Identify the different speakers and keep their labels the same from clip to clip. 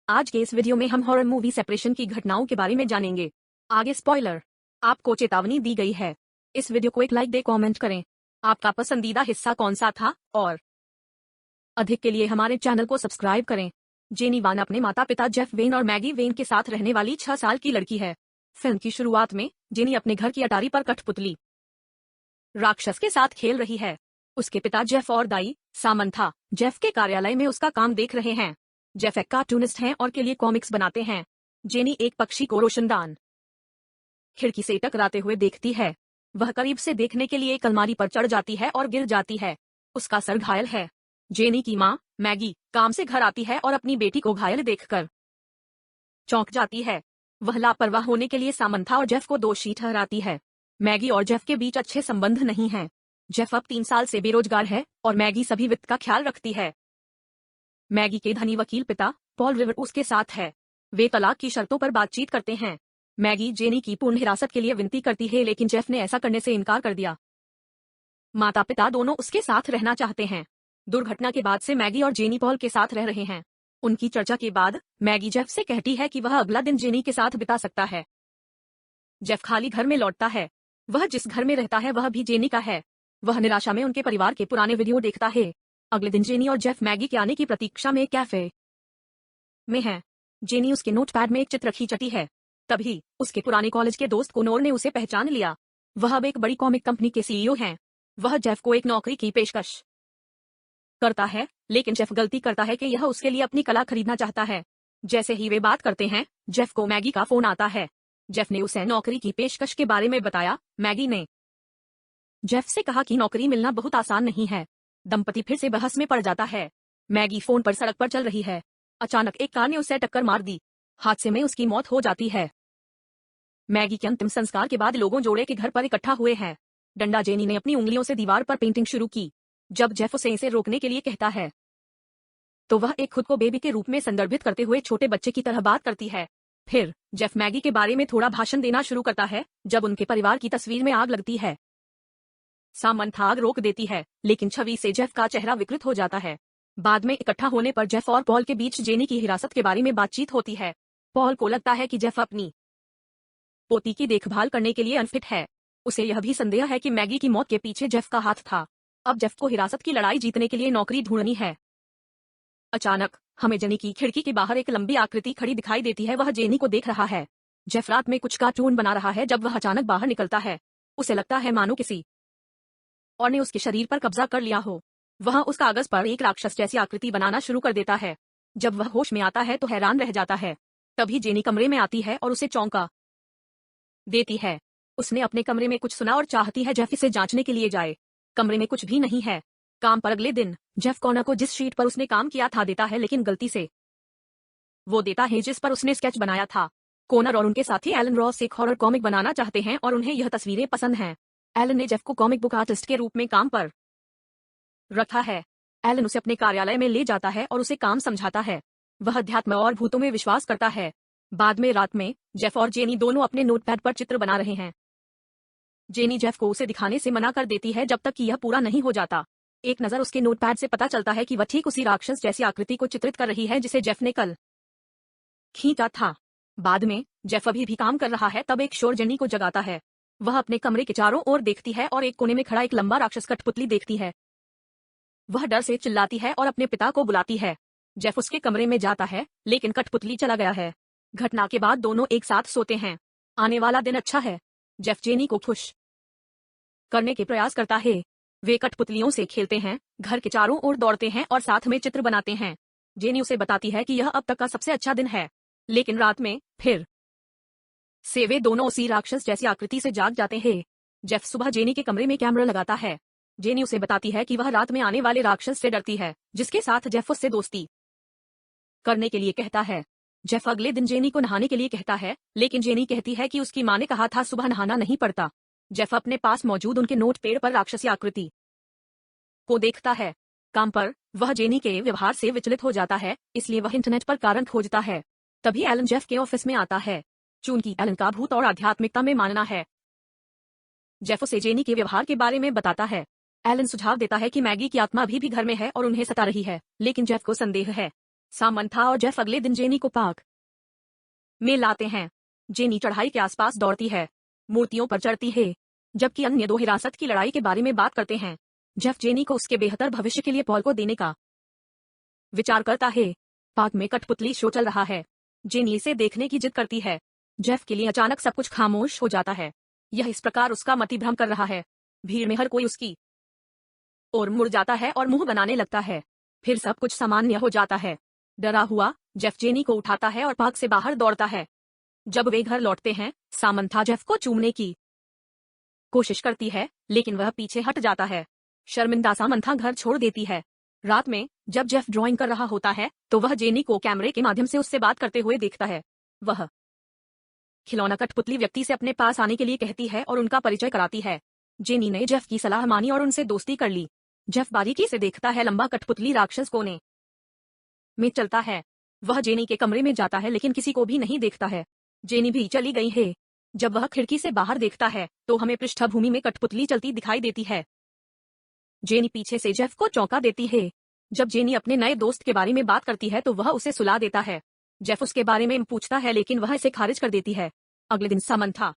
Speaker 1: आज के इस वीडियो में हम हॉरर मूवी सेपरेशन की घटनाओं के बारे में जानेंगे। आगे स्पॉइलर, आपको चेतावनी दी गई है। इस वीडियो को एक लाइक दे, कमेंट करें आपका पसंदीदा हिस्सा कौन सा था, और अधिक के लिए हमारे चैनल को सब्सक्राइब करें। जेनी वान अपने माता पिता जेफ वेन और मैगी वेन के साथ रहने वाली 6 साल की लड़की है। फिल्म की शुरुआत में जेनी अपने घर की अटारी पर कठपुतली राक्षस के साथ खेल रही है। उसके पिता जेफ और दाई सामंथा जेफ के कार्यालय में उसका काम देख रहे हैं। जेफ एक कार्टूनिस्ट हैं और के लिए कॉमिक्स बनाते हैं। जेनी एक पक्षी को रोशनदान खिड़की से टकराते हुए देखती है। वह करीब से देखने के लिए एक अलमारी पर चढ़ जाती है और गिर जाती है। उसका सर घायल है। जेनी की माँ मैगी काम से घर आती है और अपनी बेटी को घायल देखकर चौंक जाती है। वह लापरवाह होने के लिए सामंथा और जेफ को दोषी ठहराती है। मैगी और जेफ के बीच अच्छे संबंध नहीं हैं। जेफ अब 3 साल से बेरोजगार है और मैगी सभी वित्त का ख्याल रखती है। मैगी के धनी वकील पिता पॉल रिवर उसके साथ है। वे तलाक की शर्तों पर बातचीत करते हैं। मैगी जेनी की पूर्ण हिरासत के लिए विनती करती है, लेकिन जेफ ने ऐसा करने से इनकार कर दिया। माता पिता दोनों उसके साथ रहना चाहते हैं। दुर्घटना के बाद से मैगी और जेनी पॉल के साथ रह रहे हैं। उनकी चर्चा के बाद मैगी जेफ से कहती है कि वह अगला दिन जेनी के साथ बिता सकता है। जेफ खाली घर में लौटता है। वह जिस घर में रहता है वह भी जेनी का है। वह निराशा में उनके परिवार के पुराने वीडियो देखता है। अगले दिन जेनी और जेफ मैगी के आने की प्रतीक्षा में कैफे में हैं। जेनी उसके नोटपैड में एक चित्र खींचती है। तभी उसके पुराने कॉलेज के दोस्त कोनोर ने उसे पहचान लिया। वह अब एक बड़ी कॉमिक कंपनी के सीईओ हैं। वह जेफ को एक नौकरी की पेशकश करता है, लेकिन जेफ गलती करता है कि यह उसके लिए अपनी कला खरीदना चाहता है। जैसे ही वे बात करते हैं, जेफ को मैगी का फोन आता है। जेफ ने उसे नौकरी की पेशकश के बारे में बताया। मैगी ने जेफ से कहा कि नौकरी मिलना बहुत आसान नहीं है। दंपति फिर से बहस में पड़ जाता है। मैगी फोन पर सड़क पर चल रही है। अचानक एक कार ने उसे टक्कर मार दी। हादसे में उसकी मौत हो जाती है। मैगी के अंतिम संस्कार के बाद लोगों जोड़े के घर पर इकट्ठा हुए हैं। डंडा जेनी ने अपनी उंगलियों से दीवार पर पेंटिंग शुरू की। जब जेफ उसे इसे रोकने के लिए कहता है, तो वह एक खुद को बेबी के रूप में संदर्भित करते हुए छोटे बच्चे की तरह बात करती है। फिर जेफ मैगी के बारे में थोड़ा भाषण देना शुरू करता है। जब उनके परिवार की तस्वीर में आग लगती है, सामंथा आग रोक देती है, लेकिन छवि से जेफ का चेहरा विकृत हो जाता है। बाद में इकट्ठा होने पर जेफ और पॉल के बीच जेनी की हिरासत के बारे में बातचीत होती है। पॉल को लगता है कि जेफ अपनी पोती की देखभाल करने के लिए अनफिट है। उसे यह भी संदेह है कि मैगी की मौत के पीछे जेफ का हाथ था। अब जेफ को हिरासत की लड़ाई जीतने के लिए नौकरी ढूंढनी है। अचानक हमें जेनी की खिड़की के बाहर एक लंबी आकृति खड़ी दिखाई देती है। वह जेनी को देख रहा है। जेफ रात में कुछ कार्टून बना रहा है जब वह अचानक बाहर निकलता है। उसे लगता है मानो किसी और ने उसके शरीर पर कब्जा कर लिया हो। वह उस कागज पर एक राक्षस जैसी आकृति बनाना शुरू कर देता है। जब वह होश में आता है तो हैरान रह जाता है। तभी जेनी कमरे में आती है और उसे चौंका देती है। उसने अपने कमरे में कुछ सुना और चाहती है जेफ इसे जांचने के लिए जाए। कमरे में कुछ भी नहीं है। काम पर अगले दिन जेफ कॉनर को जिस शीट पर उसने काम किया था देता है, लेकिन गलती से वो देता है जिस पर उसने स्केच बनाया था। कॉनर और उनके साथी एलन रॉस एक हॉरर कॉमिक बनाना चाहते हैं और उन्हें यह तस्वीरें पसंद हैं। एलन ने जेफ को कॉमिक बुक आर्टिस्ट के रूप में काम पर रखा है। एलन उसे अपने कार्यालय में ले जाता है और उसे काम समझाता है। वह अध्यात्म और भूतों में विश्वास करता है। बाद में रात में जेफ और जेनी दोनों अपने नोटपैड पर चित्र बना रहे हैं। जेनी जेफ को उसे दिखाने से मना कर देती है जब तक कि यह पूरा नहीं हो जाता। एक नजर उसके नोटपैड से पता चलता है कि वह ठीक उसी राक्षस जैसी आकृति को चित्रित कर रही है जिसे जेफ ने कल खींचा था। बाद में जेफ अभी भी काम कर रहा है तब एक शोर जेनी को जगाता है। वह अपने कमरे के चारों ओर देखती है और एक कोने में खड़ा एक लंबा राक्षस कठपुतली देखती है। वह डर से चिल्लाती है और अपने पिता को बुलाती है। जेफ उसके कमरे में जाता है, लेकिन कठपुतली चला गया है। घटना के बाद दोनों एक साथ सोते हैं। आने वाला दिन अच्छा है। जेफ जेनी को खुश करने के प्रयास करता है। वे कठपुतलियों से खेलते हैं, घर के चारों ओर दौड़ते हैं और साथ में चित्र बनाते हैं। जेनी उसे बताती है कि यह अब तक का सबसे अच्छा दिन है। लेकिन रात में फिर से वे दोनों उसी राक्षस जैसी आकृति से जाग जाते हैं। जेफ सुबह जेनी के कमरे में कैमरा लगाता है। जेनी उसे बताती है कि वह रात में आने वाले राक्षस से डरती है, जिसके साथ जेफ उससे दोस्ती करने के लिए कहता है। जेफ अगले दिन जेनी को नहाने के लिए कहता है, लेकिन जेनी कहती है कि उसकी माँ ने कहा था सुबह नहाना नहीं पड़ता। जेफ अपने पास मौजूद उनके नोट पेड़ पर राक्षसी आकृति को देखता है। काम पर वह जेनी के व्यवहार से विचलित हो जाता है, इसलिए वह इंटरनेट पर कारण खोजता है। तभी एलन जेफ के ऑफिस में आता है। चूंकि एलन का भूत और आध्यात्मिकता में मानना है, जेफ उसे जेनी के व्यवहार के बारे में बताता है। एलन सुझाव देता है कि मैगी की आत्मा अभी भी घर में है और उन्हें सता रही है, लेकिन जेफ को संदेह है। सामंथा और जेफ अगले दिन जेनी को पार्क में लाते हैं। जेनी चढ़ाई के आसपास दौड़ती है, मूर्तियों पर चढ़ती है, जबकि अन्य दो हिरासत की लड़ाई के बारे में बात करते हैं। जेफ जेनी को उसके बेहतर भविष्य के लिए पॉल को देने का विचार करता है। पार्क में कठपुतली शो चल रहा है। जेनी इसे देखने की जिद करती है। जेफ के लिए अचानक सब कुछ खामोश हो जाता है। यह इस प्रकार उसका मतिभ्रम कर रहा है। भीड़ में हर कोई उसकी ओर मुड़ जाता है और मुंह बनाने लगता है। फिर सब कुछ सामान्य हो जाता है। डरा हुआ जेफ जेनी को उठाता है और पार्क से बाहर दौड़ता है। जब वे घर लौटते हैं, सामंथा जेफ को चूमने की कोशिश करती है, लेकिन वह पीछे हट जाता है। शर्मिंदा सामंथा घर छोड़ देती है। रात में जब जेफ ड्राइंग कर रहा होता है तो वह जेनी को कैमरे के माध्यम से उससे बात करते हुए देखता है। वह खिलौना कठपुतली व्यक्ति से अपने पास आने के लिए कहती है और उनका परिचय कराती है। जेनी ने जेफ की सलाह मानी और उनसे दोस्ती कर ली। जेफ बारीकी से देखता है लंबा कठपुतली राक्षस कोने में चलता है। वह जेनी के कमरे में जाता है लेकिन किसी को भी नहीं देखता है। जेनी भी चली गई है। जब वह खिड़की से बाहर देखता है तो हमें पृष्ठभूमि में कठपुतली चलती दिखाई देती है। जेनी पीछे से जेफ को चौंका देती है। जब जेनी अपने नए दोस्त के बारे में बात करती है तो वह उसे सुला देता है। जेफ उसके बारे में पूछता है लेकिन वह इसे खारिज कर देती है। अगले दिन सामंथा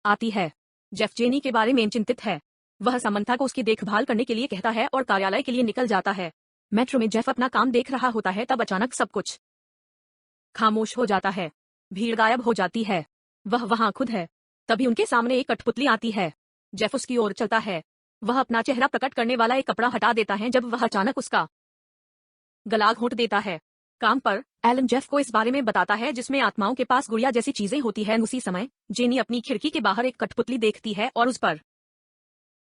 Speaker 1: आती है। जेफ जेनी के बारे में चिंतित है। वह सामंथा को उसकी देखभाल करने के लिए कहता है और कार्यालय के लिए निकल जाता है। मेट्रो में जेफ अपना काम देख रहा होता है, तब अचानक सब कुछ खामोश हो जाता है। भीड़ गायब हो जाती है। वह वहां खुद है। तभी उनके सामने एक कठपुतली आती है। जेफ उसकी ओर चलता है। वह अपना चेहरा प्रकट करने वाला एक कपड़ा हटा देता है जब वह अचानक उसका गला घोंट देता है। काम पर एलन जेफ को इस बारे में बताता है जिसमें आत्माओं के पास गुड़िया जैसी चीजें होती हैं। उसी समय जेनी अपनी खिड़की के बाहर एक कठपुतली देखती है और उस पर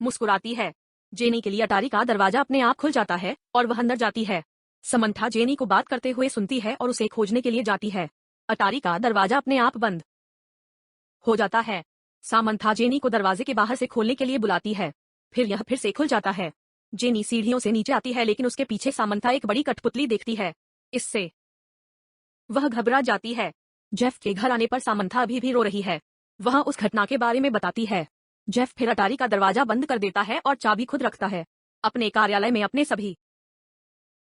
Speaker 1: मुस्कुराती है। जेनी के लिए अटारी का दरवाजा अपने आप खुल जाता है और वह अंदर जाती है। समंथा जेनी को बात करते हुए सुनती है और उसे खोजने के लिए जाती है। अटारी का दरवाजा अपने आप बंद हो जाता है। सामंथा जेनी को दरवाजे के बाहर से खोलने के लिए बुलाती है। फिर यह फिर से खुल जाता है। जेनी सीढ़ियों से नीचे आती है लेकिन उसके पीछे सामंथा एक बड़ी कठपुतली देखती है। इससे वह घबरा जाती है। जेफ के घर आने पर सामंथा अभी भी रो रही है। वह उस घटना के बारे में बताती है। जेफ फिर अटारी का दरवाजा बंद कर देता है और चाबी खुद रखता है। अपने कार्यालय में अपने सभी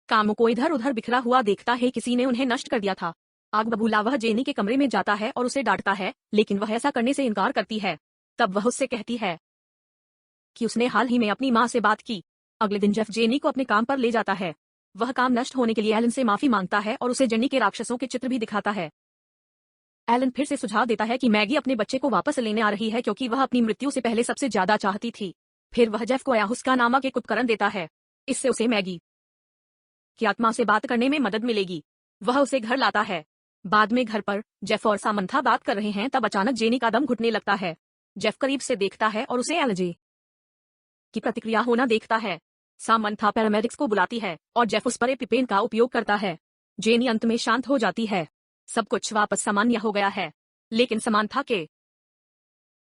Speaker 1: कामों को इधर उधर बिखरा हुआ देखता है। किसी ने उन्हें नष्ट कर दिया था। आग बबूला वह जेनी के कमरे में जाता है और उसे डांटता है, लेकिन वह ऐसा करने से इनकार करती है। तब वह उससे कहती है कि उसने हाल ही में अपनी माँ से बात की। अगले दिन जेफ जेनी को अपने काम पर ले जाता है। वह काम नष्ट होने के लिए एलन से माफी मांगता है और उसे जेनी के राक्षसों के चित्र भी दिखाता है। एलन फिर से सुझाव देता है कि मैगी अपने बच्चे को वापस लेने आ रही है क्योंकि वह अपनी मृत्यु से पहले सबसे ज्यादा चाहती थी। फिर वह जेफ को अयाहुस्का नामक एक उपकरण देता है। इससे उसे मैगी की आत्मा से बात करने में मदद मिलेगी। वह उसे घर लाता है। बाद में घर पर जेफ और सामंथा बात कर रहे हैं, तब अचानक जेनी का दम घुटने लगता है। जेफ करीब से देखता है और उसे एलर्जी की प्रतिक्रिया होना देखता है। सामंथा पैरामेडिक्स को बुलाती है और जेफ उस पर एपिपेन का उपयोग करता है। जेनी अंत में शांत हो जाती है। सब कुछ वापस सामान्य हो गया है, लेकिन सामंथा के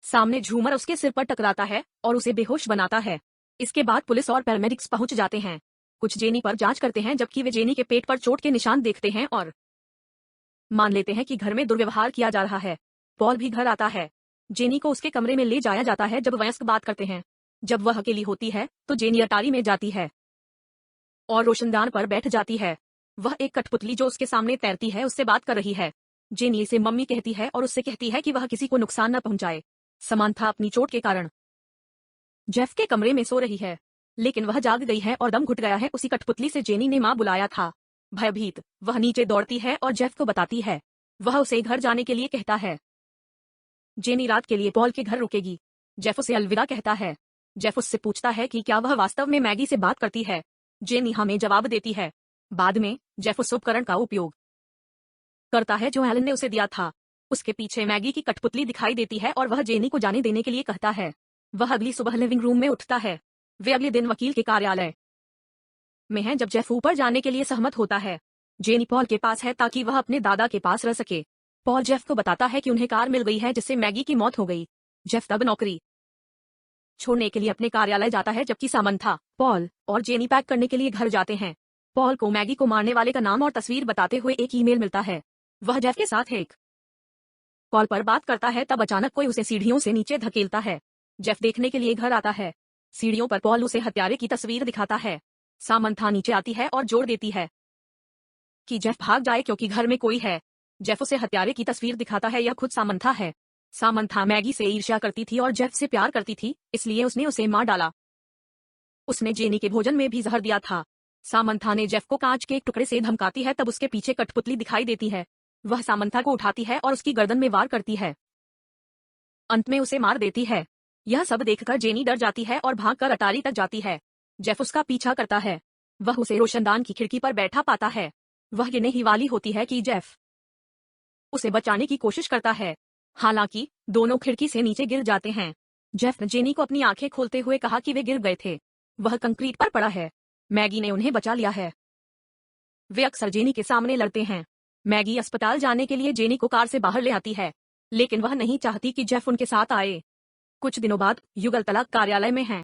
Speaker 1: सामने झूमर उसके सिर पर टकराता है और उसे बेहोश बनाता है। इसके बाद पुलिस और पैरामेडिक्स पहुंच जाते हैं। कुछ जेनी पर जांच करते हैं जबकि वे जेनी के पेट पर चोट के निशान देखते हैं और मान लेते हैं कि घर में दुर्व्यवहार किया जा रहा है। पॉल भी घर आता है। जेनी को उसके कमरे में ले जाया जाता है जब वयस्क बात करते हैं। जब वह अकेली होती है तो जेनी अटारी में जाती है और रोशनदान पर बैठ जाती है। वह एक कठपुतली जो उसके सामने तैरती है उससे बात कर रही है। जेनी इसे मम्मी कहती है और उससे कहती है कि वह किसी को नुकसान न पहुंचाए। समांथा अपनी चोट के कारण जेफ के कमरे में सो रही है, लेकिन वह जाग गई है और दम घुट गया है। उसी कठपुतली से जेनी ने मां बुलाया था। भयभीत वह नीचे दौड़ती है और जेफ को बताती है। वह उसे घर जाने के लिए कहता है। जेनी रात के लिए पॉल के घर रुकेगी। जेफ उसे अलविदा कहता है। जेफ उससे पूछता है कि क्या वह वास्तव में मैगी से बात करती है। जेनी हमें जवाब देती है। बाद में जेफ उस उपकरण का उपयोग करता है जो एलन ने उसे दिया था। उसके पीछे मैगी की कठपुतली दिखाई देती है और वह जेनी को जाने देने के लिए कहता है। वह अगली सुबह लिविंग रूम में उठता है। वे अगले दिन वकील के कार्यालय में हैं जब जेफ ऊपर जाने के लिए सहमत होता है। जेनी पॉल के पास है ताकि वह अपने दादा के पास रह सके। पॉल जेफ को बताता है कि उन्हें कार मिल गई है जिससे मैगी की मौत हो गई। जेफ तब नौकरी छोड़ने के लिए अपने कार्यालय जाता है जबकि सामंथा, पॉल और जेनी पैक करने के लिए घर जाते हैं। पॉल को मैगी को मारने वाले का नाम और तस्वीर बताते हुए एक ईमेल मिलता है। वह जेफ के साथ एक कॉल पर बात करता है, तब अचानक कोई उसे सीढ़ियों से नीचे धकेलता है। जेफ देखने के लिए घर आता है। सीढ़ियों पर पॉल उसे हत्यारे की तस्वीर दिखाता है। सामंथा नीचे आती है और जोड़ देती है। कि जेफ भाग जाए क्योंकि घर में कोई है। जेफ उसे हत्यारे की तस्वीर दिखाता है, यह खुद सामंथा है। सामंथा मैगी से ईर्ष्या करती थी और जेफ से प्यार करती थी, इसलिए उसने उसे मार डाला। उसने जेनी के भोजन में भी जहर दिया था। सामंथा ने जेफ को कांच के एक टुकड़े से धमकाती है, तब उसके पीछे कठपुतली दिखाई देती है। वह सामंथा को उठाती है और उसकी गर्दन में वार करती है। अंत में उसे मार देती है। यह सब देखकर जेनी डर जाती है और भागकर अटारी तक जाती है। जेफ उसका पीछा करता है। वह उसे रोशनदान की खिड़की पर बैठा पाता है। वह गिरने ही वाली होती है कि जेफ उसे बचाने की कोशिश करता है। हालांकि दोनों खिड़की से नीचे गिर जाते हैं। जेफ ने जेनी को अपनी आंखें खोलते हुए कहा कि वे गिर गए थे। वह कंक्रीट पर पड़ा है। मैगी ने उन्हें बचा लिया है। वे अक्सर जेनी के सामने लड़ते हैं। मैगी अस्पताल जाने के लिए जेनी को कार से बाहर ले आती है, लेकिन वह नहीं चाहती कि जेफ उनके साथ आए। कुछ दिनों बाद युगल तलाक कार्यालय में हैं।